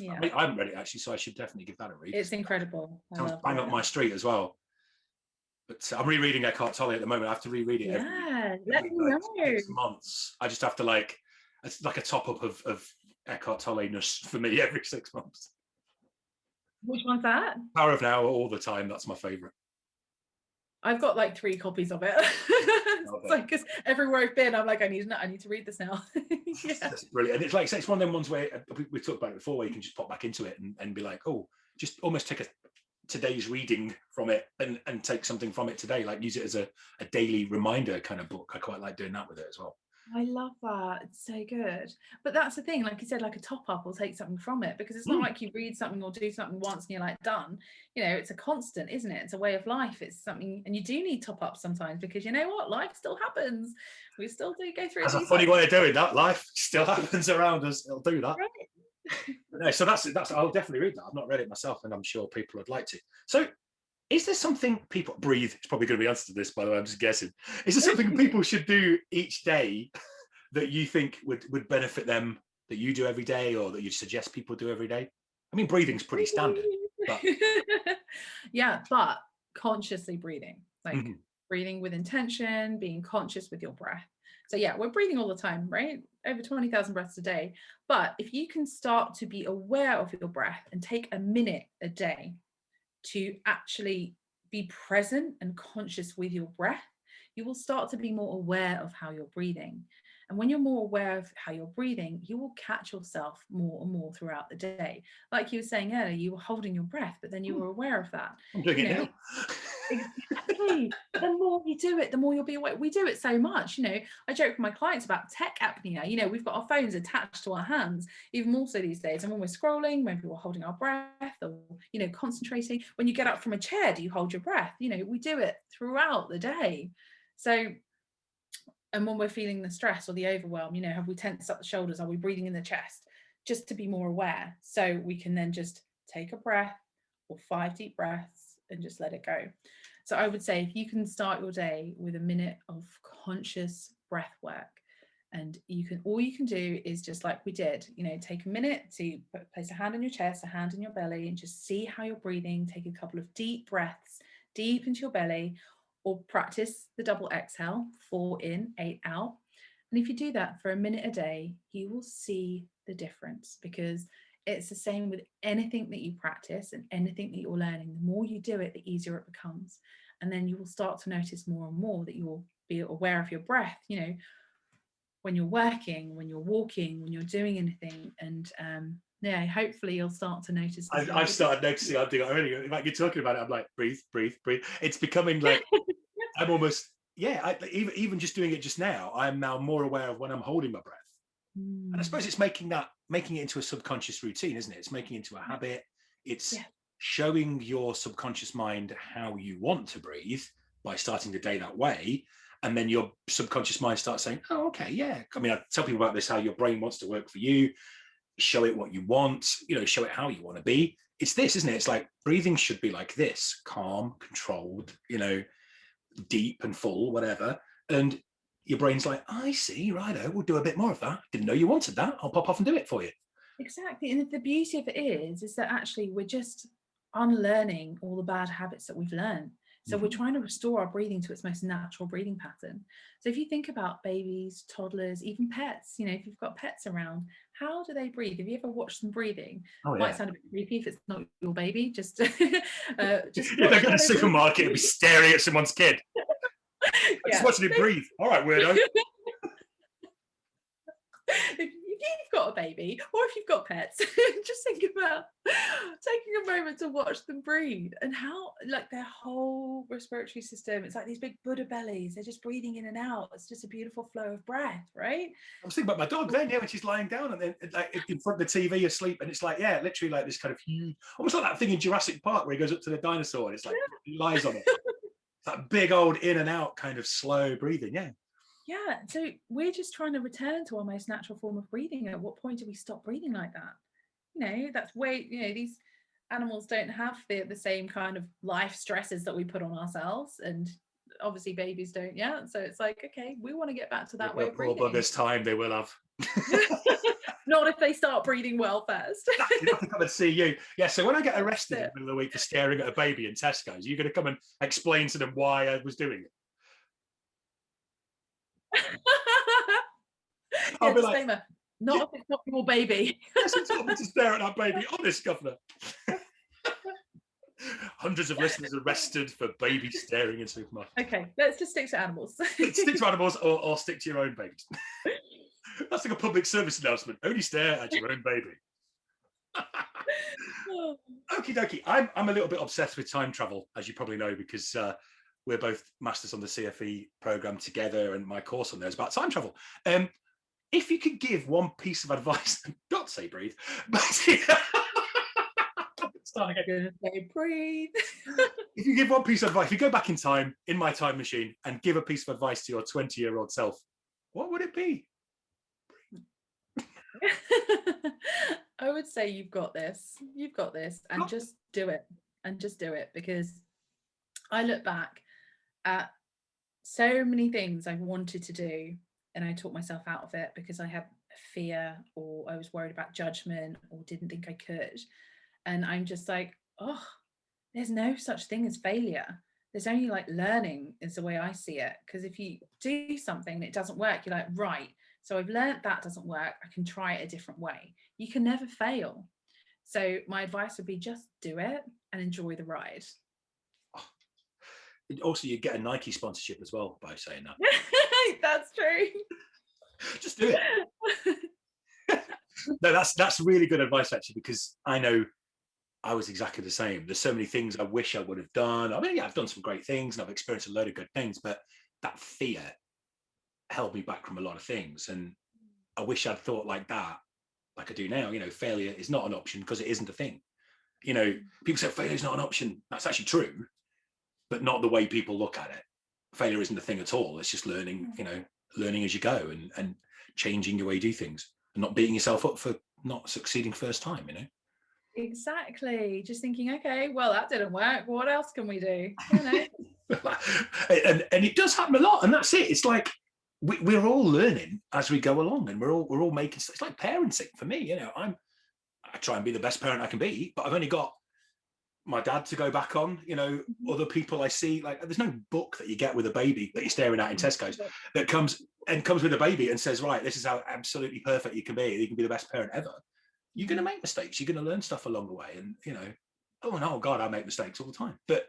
Yeah. I haven't read it actually, so I should definitely give that a read. It's incredible. Sounds bang up my street as well. But I'm rereading Eckhart Tolle at the moment. I have to reread it. Let me know. 6 months. I just have to it's like a top up of Eckhart Tolle-ness for me every 6 months. Which one's that? Power of Now all the time. That's my favorite. I've got like 3 copies of it. It's like, because everywhere I've been, I'm like, I need to read this now. Yeah. That's brilliant. And it's like, it's one of them ones where we talked about it before, where you can just pop back into it and be like, oh, just almost take today's reading from it and take something from it today, like use it as a daily reminder kind of book. I quite like doing that with it as well. I love that. It's so good. But that's the thing, like you said, like a top up or take something from it, because it's not like you read something or do something once and you're like done. It's a constant, isn't it? It's a way of life. It's something, and you do need top ups sometimes, because you know what, life still happens. We still do go through. That's a funny way of doing that. Life still happens around us. It'll do that. Right. No, so that's I'll definitely read that. I've not read it myself, and I'm sure people would like to. So is there something people breathe? It's probably going to be answered to this, by the way. I'm just guessing. Is there something people should do each day that you think would benefit them, that you do every day, or that you suggest people do every day? I mean, breathing's pretty standard. But... yeah, but consciously breathing, like breathing with intention, being conscious with your breath. So yeah, we're breathing all the time, right? Over 20,000 breaths a day. But if you can start to be aware of your breath and take a minute a day to actually be present and conscious with your breath, you will start to be more aware of how you're breathing. And when you're more aware of how you're breathing, you will catch yourself more and more throughout the day. Like you were saying earlier, you were holding your breath, but then you were aware of that. I'm doing it now. Exactly. The more you do it, the more you'll be aware. We do it so much. I joke with my clients about tech apnea. We've got our phones attached to our hands, even more so these days. And when we're scrolling, maybe we're holding our breath or, concentrating. When you get up from a chair, do you hold your breath? We do it throughout the day. So, and when we're feeling the stress or the overwhelm, have we tensed up the shoulders? Are we breathing in the chest? Just to be more aware. So we can then just take a breath or 5 deep breaths and just let it go. So I would say if you can start your day with a minute of conscious breath work, and all you can do is just like we did, take a minute to place a hand on your chest, a hand in your belly, and just see how you're breathing. Take a couple of deep breaths deep into your belly, or practice the double exhale, 4 in, 8 out. And if you do that for a minute a day, you will see the difference, because it's the same with anything that you practice and anything that you're learning. The more you do it, the easier it becomes. And then you will start to notice more and more that you'll be aware of your breath, when you're working, when you're walking, when you're doing anything. And hopefully you'll start to notice. I've started noticing. I'm doing already. Like you're talking about it, I'm like, breathe, breathe, breathe. It's becoming like I'm almost, even just doing it just now, I'm now more aware of when I'm holding my breath. And I suppose it's making it into a subconscious routine, isn't it? It's making it into a habit. It's showing your subconscious mind how you want to breathe by starting the day that way. And then your subconscious mind starts saying, oh, okay, yeah. I mean, I tell people about this, how your brain wants to work for you. Show it what you want, show it how you want to be. It's this, isn't it? It's like breathing should be like this, calm, controlled, deep and full, whatever. And your brain's like, I see, righto, we'll do a bit more of that. Didn't know you wanted that. I'll pop off and do it for you. Exactly. And the beauty of it is that actually we're just unlearning all the bad habits that we've learned. So we're trying to restore our breathing to its most natural breathing pattern. So if you think about babies, toddlers, even pets, if you've got pets around, how do they breathe? Have you ever watched them breathing? Oh, yeah. Might sound a bit creepy if it's not your baby. Just if they go to the supermarket and be staring at someone's kid. Just watching it breathe. All right, weirdo. If you've got a baby, or if you've got pets, just think about taking a moment to watch them breathe, and how like their whole respiratory system, it's like these big Buddha bellies, they're just breathing in and out. It's just a beautiful flow of breath, right? I was thinking about my dog then, when she's lying down and then like in front of the TV asleep, and it's like, literally like this kind of huge, almost like that thing in Jurassic Park where he goes up to the dinosaur and it's like he lies on it. It's that big old in and out kind of slow breathing. Yeah, so we're just trying to return to our most natural form of breathing. At what point do we stop breathing like that? That's way, these animals don't have the same kind of life stresses that we put on ourselves, and obviously babies don't yet. So it's like, okay, we want to get back to that way of breathing. Poor buggers' time they will have. Not if they start breathing well first. You have to come and see you. Yeah, so when I get arrested in the middle of the week for staring at a baby in Tesco's, you're going to come and explain to them why I was doing it. I'll be disclaimer, like, not if it's not your baby. Yes, it's not me to stare at that baby. Honest, Governor. Hundreds of listeners arrested for baby staring in supermarkets. Okay, let's just stick to animals. Stick to animals or stick to your own babies. That's like a public service announcement. Only stare at your own baby. Okie dokie. I'm a little bit obsessed with time travel, as you probably know, because we're both masters on the CFE program together, and my course on there is about time travel. If you could give one piece of advice, don't say breathe, but starting again, say breathe. If you give one piece of advice, if you go back in time, in my time machine, and give a piece of advice to your 20-year-old self, what would it be? I would say you've got this, and just do it, because I look back at so many things I've wanted to do, and I talked myself out of it because I had fear, or I was worried about judgment, or didn't think I could. And I'm just like, there's no such thing as failure. There's only like learning is the way I see it. Because if you do something and it doesn't work, you're like, right, so I've learned that doesn't work. I can try it a different way. You can never fail. So my advice would be just do it and enjoy the ride. Also, you get a Nike sponsorship as well by saying that. That's true. Just do it. No, that's really good advice, actually, because I know I was exactly the same. There's so many things I wish I would have done. I mean, I've done some great things and I've experienced a load of good things, but that fear held me back from a lot of things. And I wish I'd thought like that, like I do now. Failure is not an option because it isn't a thing. People say failure is not an option. That's actually true, but not the way people look at it. Failure isn't a thing at all. It's just learning, learning as you go, and changing your way you do things, and not beating yourself up for not succeeding first time, Exactly. Just thinking, okay, well, that didn't work. What else can we do? You know? And it does happen a lot, and that's it. It's like we're all learning as we go along, and we're all making. It's like parenting for me. You know, I try and be the best parent I can be, but I've only got my dad to go back on. You know, other people I see, like there's no book that you get with a baby that you're staring at in Tesco's that comes with a baby and says, right, this is how absolutely perfect you can be. You can be the best parent ever. You're going to make mistakes. You're going to learn stuff along the way, and you know, oh God, I make mistakes all the time. But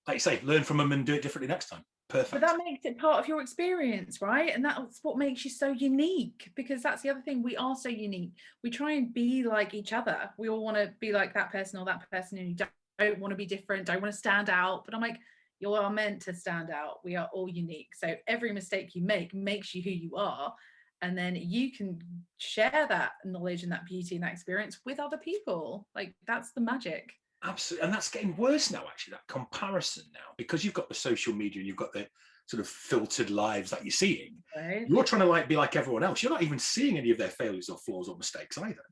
like you say, learn from them and do it differently next time. Perfect. But that makes it part of your experience, right? And that's what makes you so unique, because that's the other thing. We are so unique. We try and be like each other. We all want to be like that person or that person, and you don't want to be different, don't want to stand out. But I'm like, you are meant to stand out. We are all unique. So every mistake you make makes you who you are. And then you can share that knowledge and that beauty and that experience with other people. Like, that's the magic. Absolutely. And that's getting worse now, actually, that comparison now, because you've got the social media and you've got the sort of filtered lives that you're seeing. Right. You're trying to like be like everyone else. You're not even seeing any of their failures or flaws or mistakes either.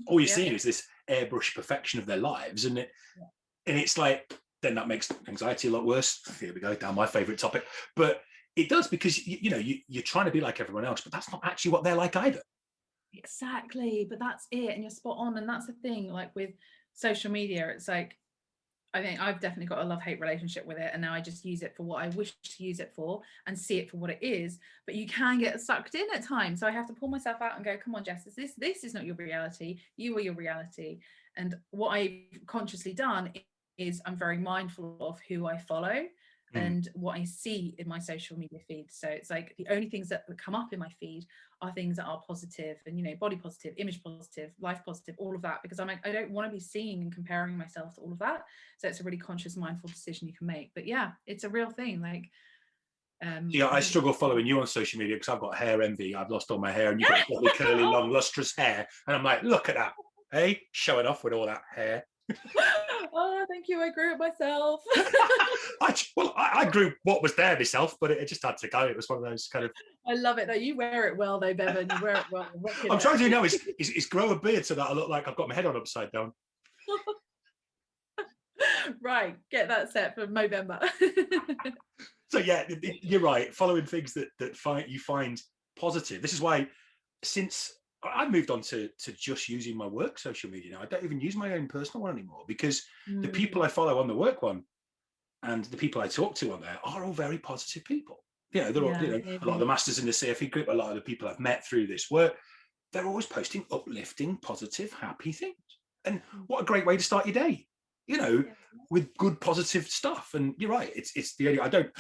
All you're seeing is this airbrush perfection of their lives. And it's like, then that makes anxiety a lot worse. Here we go, down my favorite topic. But it does, because you're trying to be like everyone else, but that's not actually what they're like either. Exactly. But that's it. And you're spot on. And that's the thing, like with social media, it's like, I think I've definitely got a love-hate relationship with it, and now I just use it for what I wish to use it for and see it for what it is. But you can get sucked in at times, so I have to pull myself out and go, come on, Jess, this is not your reality. You are your reality. And what I've consciously done is I'm very mindful of who I follow and what I see in my social media feed. So it's like the only things that come up in my feed are things that are positive and, you know, body positive, image positive, life positive, all of that, because I'm like, I don't want to be seeing and comparing myself to all of that. So it's a really conscious, mindful decision you can make. But yeah, it's a real thing. Like, yeah, I struggle following you on social media because I've got hair envy. I've lost all my hair, and you've got lovely, curly, long, lustrous hair, and I'm like, look at that, hey, showing off with all that hair. Oh, thank you. I grew it myself. I grew what was there myself, but it just had to go. It was one of those kind of. I love it though. You wear it well though, Bevan. You wear it well. I'm trying to do now is grow a beard so that I look like I've got my head on upside down. Right, get that set for November. So yeah, you're right. Following things that you find positive. This is why, since I've moved on to just using my work social media now, I don't even use my own personal one anymore, because the people I follow on the work one and the people I talk to on there are all very positive people. You know, they're all, a lot of the masters in the CFE group, a lot of the people I've met through this work, they're always posting uplifting, positive, happy things. And what a great way to start your day, you know, with good positive stuff. And you're right, it's the only, I don't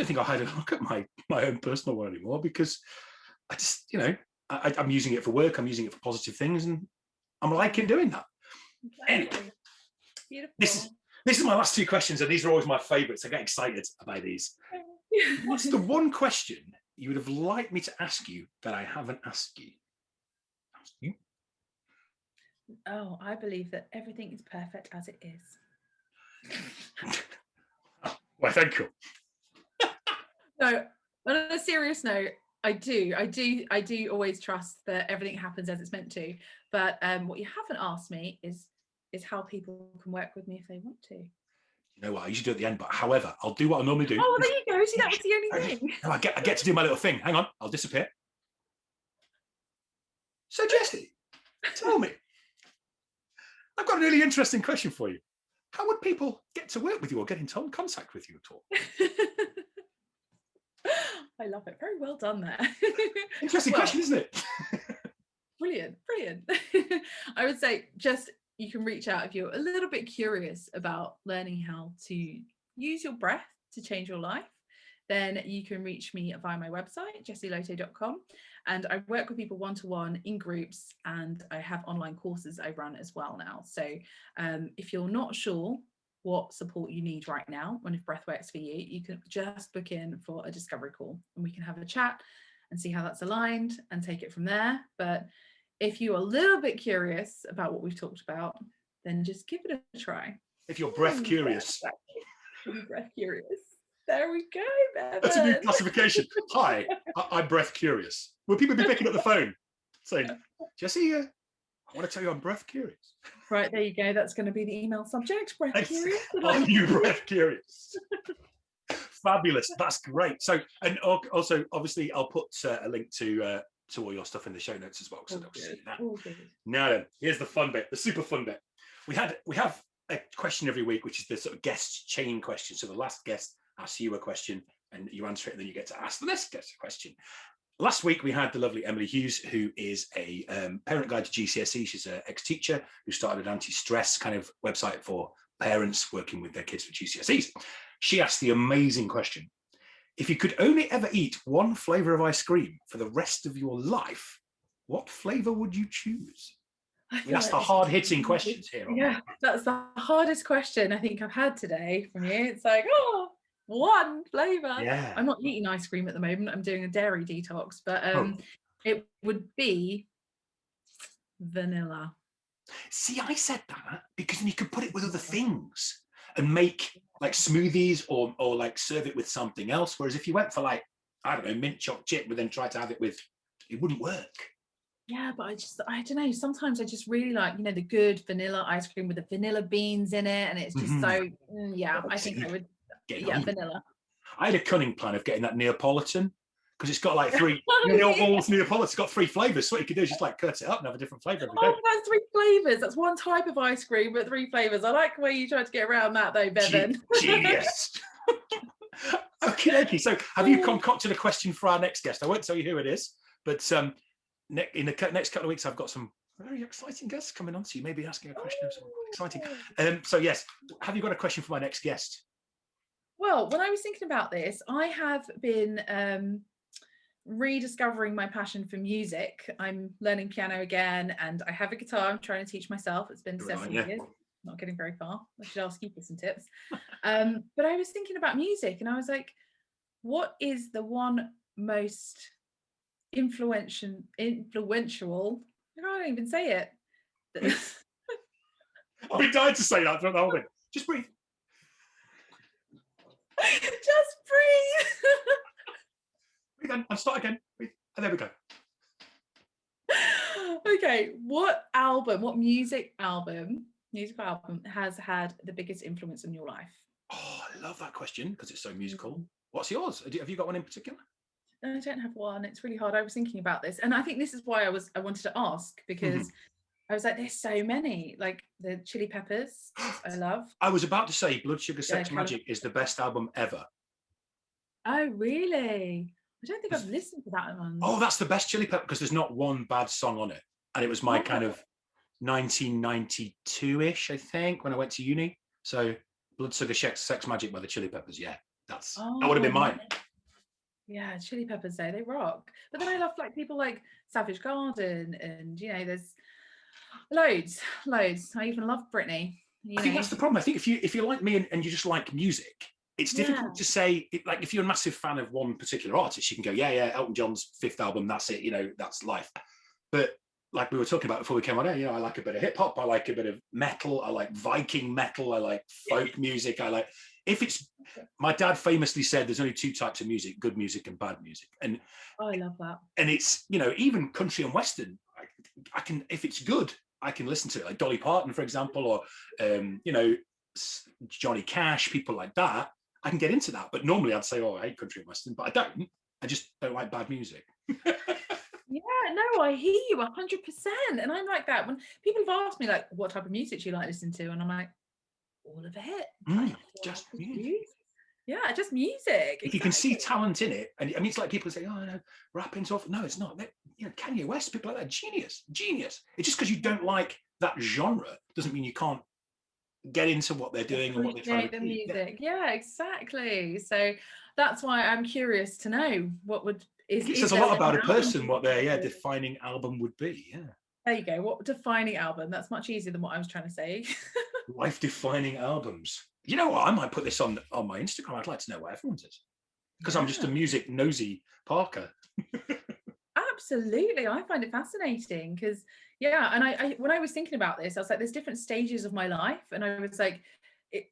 think I'll have a look at my own personal one anymore, because I just, you know, I'm using it for work, I'm using it for positive things, and I'm liking doing that. Anyway, beautiful. This is my last two questions, and these are always my favorites. I get excited about these. What's the one question you would have liked me to ask you that I haven't asked you? Oh, I believe that everything is perfect as it is. Well, thank you. No, on a serious note, I do always trust that everything happens as it's meant to. But what you haven't asked me is how people can work with me if they want to. You know what? I usually do it at the end, but however, I'll do what I normally do. Oh, there you go. See, that was the only thing. No, I get to do my little thing. Hang on, I'll disappear. So, Jessie, tell me, I've got a really interesting question for you. How would people get to work with you or get in contact with you at all? I love it. Very well done there. Interesting question, isn't it? Brilliant. I would say just you can reach out if you're a little bit curious about learning how to use your breath to change your life. Then you can reach me via my website, jessielaute.com. And I work with people one-to-one in groups, and I have online courses I run as well now. So if you're not sure what support you need right now, and if breath works for you, you can just book in for a discovery call, and we can have a chat and see how that's aligned and take it from there. But if you're a little bit curious about what we've talked about, then just give it a try. If you're breath curious. If you're breath curious. There we go, Bevan. That's a new classification. Hi, I'm breath curious. Will people be picking up the phone saying, Jessie, I want to tell you I'm breath curious. Right, there you go. That's going to be the email subject. Breath curious. Are you breath curious? Fabulous. That's great. So, and also, obviously, I'll put a link to all your stuff in the show notes as well, so they'll see that. Now then, here's the fun bit, the super fun bit. We have a question every week, which is the sort of guest chain question. So the last guest asks you a question, and you answer it, and then you get to ask the next guest a question. Last week, we had the lovely Emily Hughes, who is a parent guide to GCSE. She's an ex-teacher who started an anti-stress kind of website for parents working with their kids for GCSEs. She asked the amazing question: if you could only ever eat one flavour of ice cream for the rest of your life, what flavour would you choose? We asked the hard-hitting questions here. Yeah, that's the hardest question I think I've had today from you. It's like, oh, one flavour. Yeah. I'm not eating ice cream at the moment. I'm doing a dairy detox, but it would be vanilla. See, I said that because then you could put it with other things and make like smoothies or like serve it with something else. Whereas if you went for like, I don't know, mint chocolate chip, but then try to have it with, it wouldn't work. Yeah, but I don't know. Sometimes I just really like, the good vanilla ice cream with the vanilla beans in it. And it's just I think I would, vanilla. I had a cunning plan of getting that Neapolitan because it's got like three, Neapolitan, it's got 3 flavours. So what you could do is just like cut it up and have a different flavour every day. Oh, that's 3 flavours. That's one type of ice cream, but 3 flavours. I like the way you tried to get around that though, Bevan. Genius. Okay. So have you concocted a question for our next guest? I won't tell you who it is, but in the next couple of weeks, I've got some very exciting guests coming on. So you may be asking a question of someone quite exciting. So yes, have you got a question for my next guest? Well, when I was thinking about this, I have been rediscovering my passion for music. I'm learning piano again, and I have a guitar I'm trying to teach myself. It's been several years, not getting very far. I should ask you for some tips. But I was thinking about music, and I was like, what is the one most influential, I can't even say it. I've been dying to say that, don't know. Just breathe. Just breathe. Breathe in and start again. Breathe. And there we go. Okay, what musical album has had the biggest influence in your life? Oh, I love that question because it's so musical. What's yours? Have you got one in particular? I don't have one. It's really hard. I was thinking about this, and I think this is why I wanted to ask, because I was like, there's so many, like the Chili Peppers. I love. I was about to say Blood Sugar Sex Magic is the best album ever. Oh, really? I don't think I've listened to that one. Oh, that's the best Chili Pepper because there's not one bad song on it, and it was my kind of 1992-ish, I think, when I went to uni. So Blood Sugar Sex Magic by the Chili Peppers. Yeah, that would have been mine. Yeah, Chili Peppers, they rock. But then I love like people like Savage Garden, and there's loads. I even love Britney. I think that's the problem. I think if you're like me and you just like music, it's difficult to say. Like if you're a massive fan of one particular artist, you can go, yeah, Elton John's 5th album, that's it. That's life. But like we were talking about before we came on air, I like a bit of hip hop, I like a bit of metal, I like Viking metal, I like folk music, my dad famously said there's only 2 types of music, good music and bad music. And I love that. And it's, even country and western, I can, if it's good, I can listen to it, like Dolly Parton, for example, or Johnny Cash, people like that. I can get into that. But normally I'd say, I hate country and western, but I don't. I just don't like bad music. Yeah, no, I hear you 100%. And I'm like that. When people have asked me, like, what type of music do you like listening to? And I'm like, all of it. Just music. Yeah, just music. If you can see talent in it, and I mean, it's like people say, no, rapping's off. No, it's not. Kanye West, people like that, genius. It's just because you don't like that genre doesn't mean you can't get into what they're doing and what they're trying to do. Music. Yeah, exactly. So that's why I'm curious to know what would it says a lot about a person what their defining album would be. Yeah. There you go. What defining album? That's much easier than what I was trying to say. Life defining albums. You know what? I might put this on my Instagram. I'd like to know what everyone's is. Because I'm just a music nosy Parker. Absolutely. I find it fascinating because and I when I was thinking about this, I was like, there's different stages of my life. And I was like,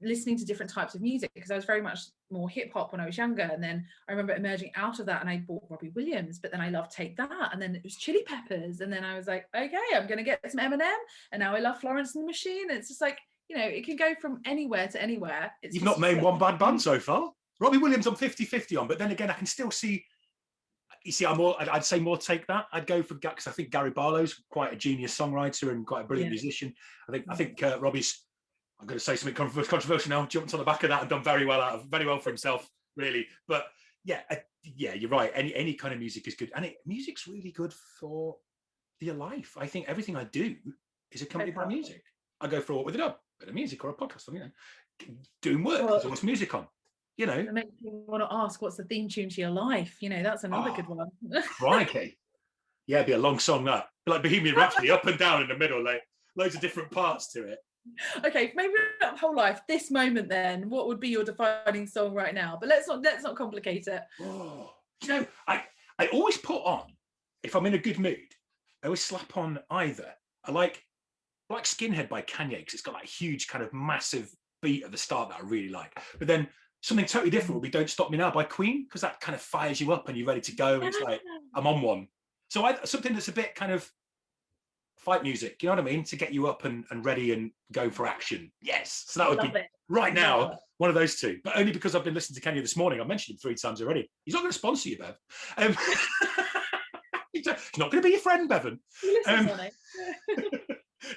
listening to different types of music, because I was very much more hip hop when I was younger, and then I remember emerging out of that and I bought Robbie Williams, but then I loved Take That, and then it was Chili Peppers, and then I was like, okay, I'm gonna get some Eminem, and now I love Florence and the Machine. And it's just like, you know, it can go from anywhere to anywhere. You've not named one bad band so far. Robbie Williams I'm 50-50 on, but then again I can still see, you see, I'd say more Take That. I'd go for, because I think Gary Barlow's quite a genius songwriter and quite a brilliant musician. I think Robbie's, I'm going to say something controversial now, jumped on the back of that and done very well for himself, really. But yeah, you're right. Any kind of music is good, and music's really good for your life. I think everything I do is accompanied by music. I go for a walk with a dog, a bit of music, or a podcast, you know, doing work. There's always music on. You know, it makes me want to ask, what's the theme tune to your life? You know, that's another good one. Crikey. Yeah, it'd be a long song, that. Like Bohemian Rhapsody, up and down in the middle, like loads of different parts to it. Okay, maybe not whole life. This moment, then, what would be your defining song right now? But let's not complicate it. Oh, you know, I always put on, if I'm in a good mood, I always slap on either. I like Skinhead by Kanye, because it's got that huge kind of massive beat at the start that I really like. But then something totally different would be Don't Stop Me Now by Queen, because that kind of fires you up and you're ready to go. And it's like, I'm on one. So something that's a bit kind of fight music, you know what I mean? To get you up and ready and go for action. Yes. So that would be right now, one of those two. But only because I've been listening to Kanye this morning. I mentioned him 3 times already. He's not going to sponsor you, Bev. He's not going to be your friend, Bevan.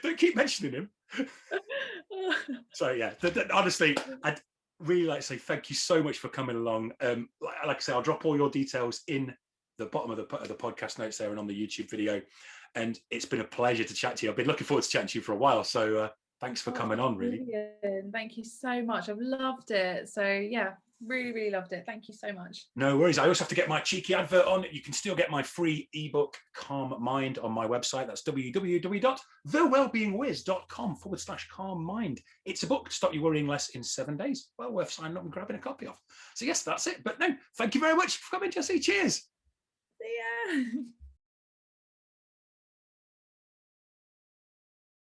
Don't keep mentioning him. So yeah, honestly, I'd really like to say thank you so much for coming along. Like I say, I'll drop all your details in the bottom of the podcast notes there and on the YouTube video. And it's been a pleasure to chat to you. I've been looking forward to chatting to you for a while. So thanks for coming on, really. Brilliant. Thank you so much. I've loved it. So yeah, really, really loved it. Thank you so much. No worries. I also have to get my cheeky advert on. You can still get my free ebook, Calm Mind, on my website. That's www.thewellbeingwhiz.com/calm mind. It's a book to stop you worrying less in 7 days. Well worth signing up and grabbing a copy of. So yes, that's it. But no, thank you very much for coming, Jessie. Cheers. See ya.